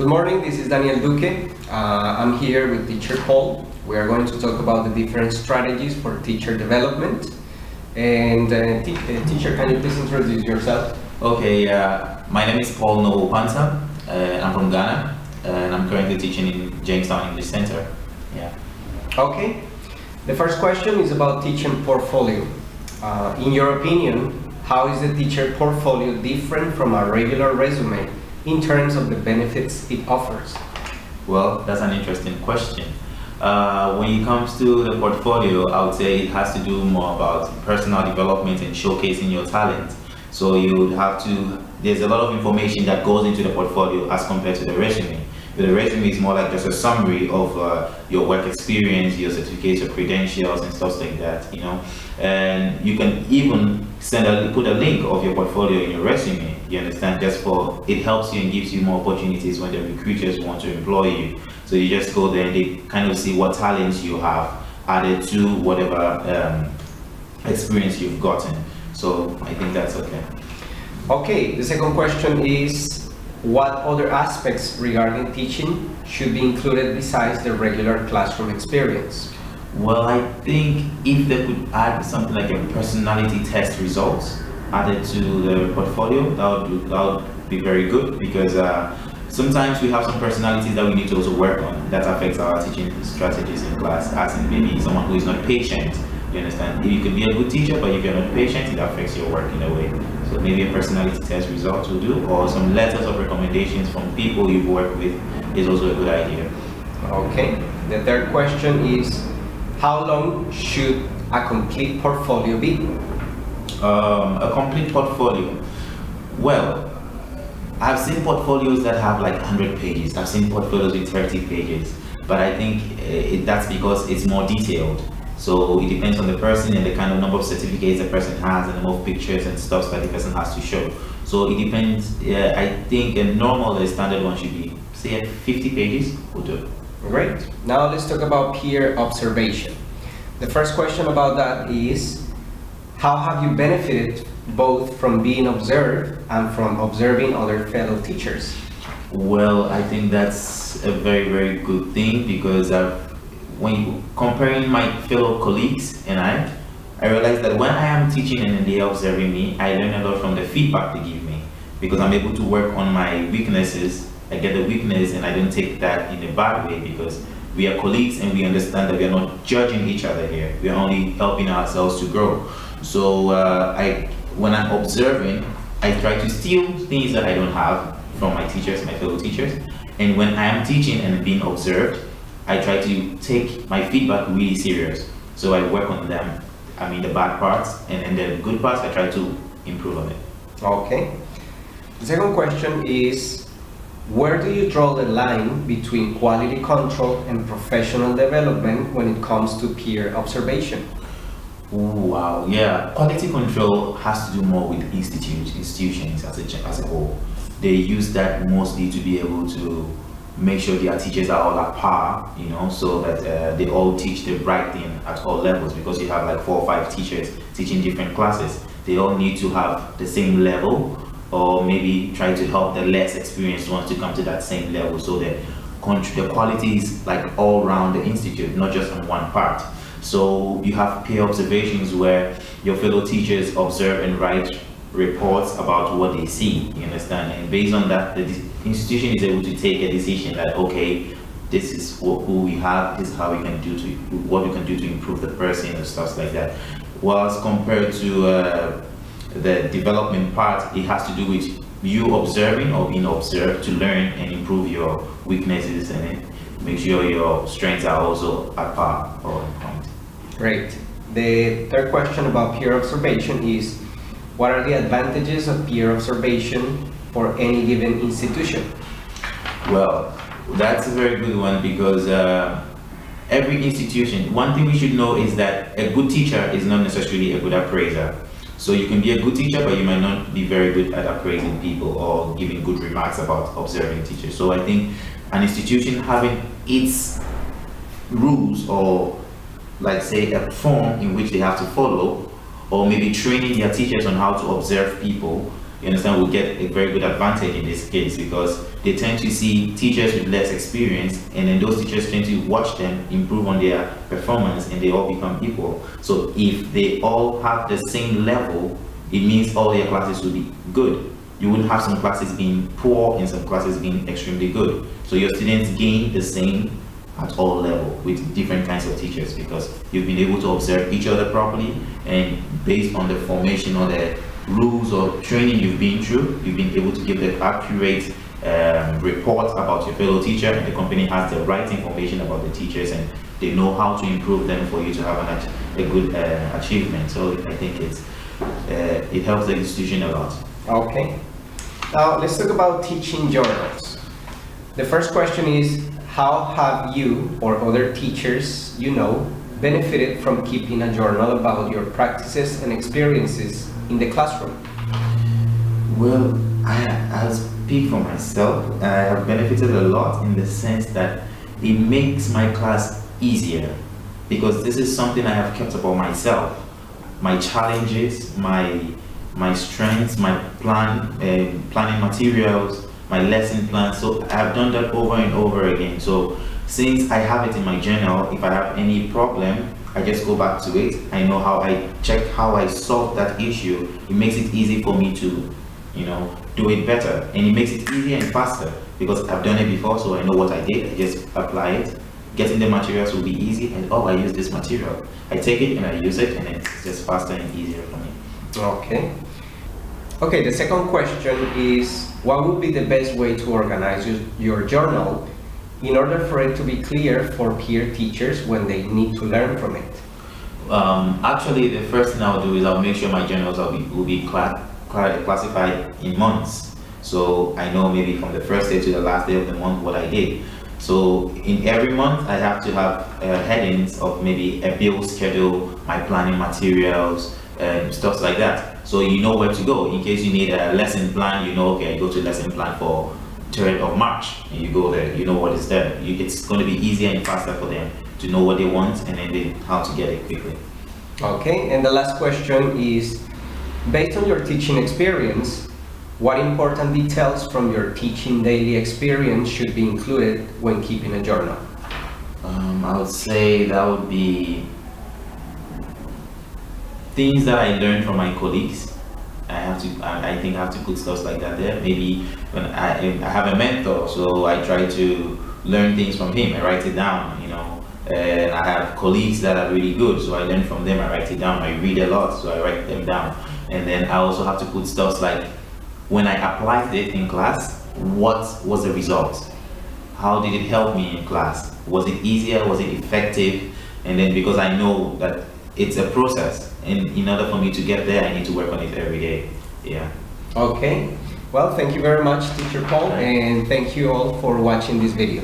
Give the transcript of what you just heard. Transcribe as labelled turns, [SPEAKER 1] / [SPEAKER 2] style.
[SPEAKER 1] Good morning, this is Daniel Duque. I'm here with teacher Paul. We are going to talk about the different strategies for teacher development. And teacher, can you please introduce yourself?
[SPEAKER 2] Okay, my name is Paul Novo Panta. I'm from Ghana, and I'm currently teaching in Jamestown English Center. Yeah.
[SPEAKER 1] Okay. The first question is about teaching portfolio. In your opinion, how is the teacher portfolio different from a regular resume in terms of the benefits it offers?
[SPEAKER 2] Well, that's an interesting question. When it comes to the portfolio, I would say it has to do more about personal development and showcasing your talent. So you would have to, there's a lot of information that goes into the portfolio as compared to the resume. The resume is more like just a summary of your work experience, your certificates, your credentials, and stuff like that, you know. And you can even put a link of your portfolio in your resume. You understand? Just for it helps you and gives you more opportunities when the recruiters want to employ you. So you just go there and they kind of see what talents you have added to whatever experience you've gotten. So I think that's okay.
[SPEAKER 1] Okay. The second question is, what other aspects regarding teaching should be included besides the regular classroom experience?
[SPEAKER 2] Well, I think if they could add something like a personality test results added to the portfolio, that would be very good, because sometimes we have some personalities that we need to also work on that affects our teaching strategies in class, as in maybe someone who is not patient. You understand? You could be a good teacher, but if you're not patient, it affects your work in a way. So maybe a personality test result will do, or some letters of recommendations from people you've worked with is also a good idea.
[SPEAKER 1] Okay. The third question is, how long should a complete portfolio be?
[SPEAKER 2] A complete portfolio. Well, I've seen portfolios that have like 100 pages. I've seen portfolios with 30 pages, but I think that's because it's more detailed. So it depends on the person and the kind of number of certificates the person has and the number of pictures and stuff that the person has to show. So it depends. I think a normal, a standard one should be, say, 50 pages will do.
[SPEAKER 1] Great. Now let's talk about peer observation. The first question about that is, how have you benefited both from being observed and from observing other fellow teachers?
[SPEAKER 2] Well, I think that's a very, very good thing, because when comparing my fellow colleagues and I realized that when I am teaching and they are observing me, I learn a lot from the feedback they give me, because I'm able to work on my weaknesses. I get the weakness and I don't take that in a bad way, because we are colleagues and we understand that we are not judging each other here. We are only helping ourselves to grow. So when I'm observing, I try to steal things that I don't have from my teachers, my fellow teachers. And when I am teaching and being observed, I try to take my feedback really serious. So I work on them, the bad parts, and then the good parts, I try to improve on it.
[SPEAKER 1] Okay. The second question is, where do you draw the line between quality control and professional development when it comes to peer observation?
[SPEAKER 2] Wow, yeah. Quality control has to do more with institutions as a whole. They use that mostly to be able to make sure their teachers are all at par, so that they all teach the right thing at all levels, because you have like 4 or 5 teachers teaching different classes. They all need to have the same level, or maybe try to help the less experienced ones to come to that same level, so that the quality is like all around the institute, not just on one part. So you have peer observations where your fellow teachers observe and write reports about what they see, you understand? And based on that, the institution is able to take a decision that, okay, this is who we have, this is how we can do what we can do to improve the person and stuff like that. Whilst compared to the development part, it has to do with you observing or being observed to learn and improve your weaknesses and make sure your strengths are also at par or on point.
[SPEAKER 1] Great. The third question about peer observation is, what are the advantages of peer observation for any given institution?
[SPEAKER 2] Well, that's a very good one, because every institution, one thing we should know is that a good teacher is not necessarily a good appraiser. So you can be a good teacher, but you might not be very good at appraising people or giving good remarks about observing teachers. So I think an institution having its rules, or like say a form in which they have to follow, or maybe training their teachers on how to observe people, you understand, will get a very good advantage in this case, because they tend to see teachers with less experience, and then those teachers tend to watch them improve on their performance, and they all become equal. So if they all have the same level, it means all their classes will be good. You wouldn't have some classes being poor and some classes being extremely good. So your students gain the same at all level with different kinds of teachers, because you've been able to observe each other properly, and based on the formation or the rules or training you've been through, you've been able to give the accurate report about your fellow teacher, and the company has the right information about the teachers, and they know how to improve them for you to have a good achievement. So I think it helps the institution a lot.
[SPEAKER 1] Okay. Now let's talk about teaching journals. The first question is, how have you or other teachers you know benefited from keeping a journal about your practices and experiences in the classroom?
[SPEAKER 2] Well, I'll speak for myself. I have benefited a lot in the sense that it makes my class easier, because this is something I have kept about myself. My challenges, my strengths, my planning materials, my lesson plan. So I've done that over and over again. So since I have it in my journal, if I have any problem, I just go back to it. I know how I check how I solve that issue. It makes it easy for me to, do it better, and it makes it easier and faster because I've done it before. So I know what I did. I just apply it. Getting the materials will be easy, and I use this material. I take it and I use it, and it's just faster and easier for me.
[SPEAKER 1] Okay. Okay, the second question is, what would be the best way to organize your journal in order for it to be clear for peer teachers when they need to learn from it?
[SPEAKER 2] Actually, the first thing I'll do is I'll make sure my journals will be classified in months. So I know maybe from the first day to the last day of the month what I did. So in every month, I have to have headings of maybe a bill schedule, my planning materials, and stuff like that. So you know where to go. In case you need a lesson plan, okay, I go to lesson plan for 3rd of March, and you go there, you know what is there. It's going to be easier and faster for them to know what they want, and then how to get it quickly.
[SPEAKER 1] Okay, and the last question is, based on your teaching experience, what important details from your teaching daily experience should be included when keeping a journal?
[SPEAKER 2] I would say that would be things that I learned from my colleagues. I think I have to put stuff like that there. Maybe when I have a mentor, so I try to learn things from him. I write it down, and I have colleagues that are really good, so I learn from them. I write it down. I read a lot, so I write them down. And then I also have to put stuff like, when I applied it in class, what was the result? How did it help me in class? Was it easier? Was it effective? And then, because I know that it's a process, and in order for me to get there, I need to work on it every day. Yeah.
[SPEAKER 1] Okay. Well, thank you very much, Teacher Paul, and thank you all for watching this video.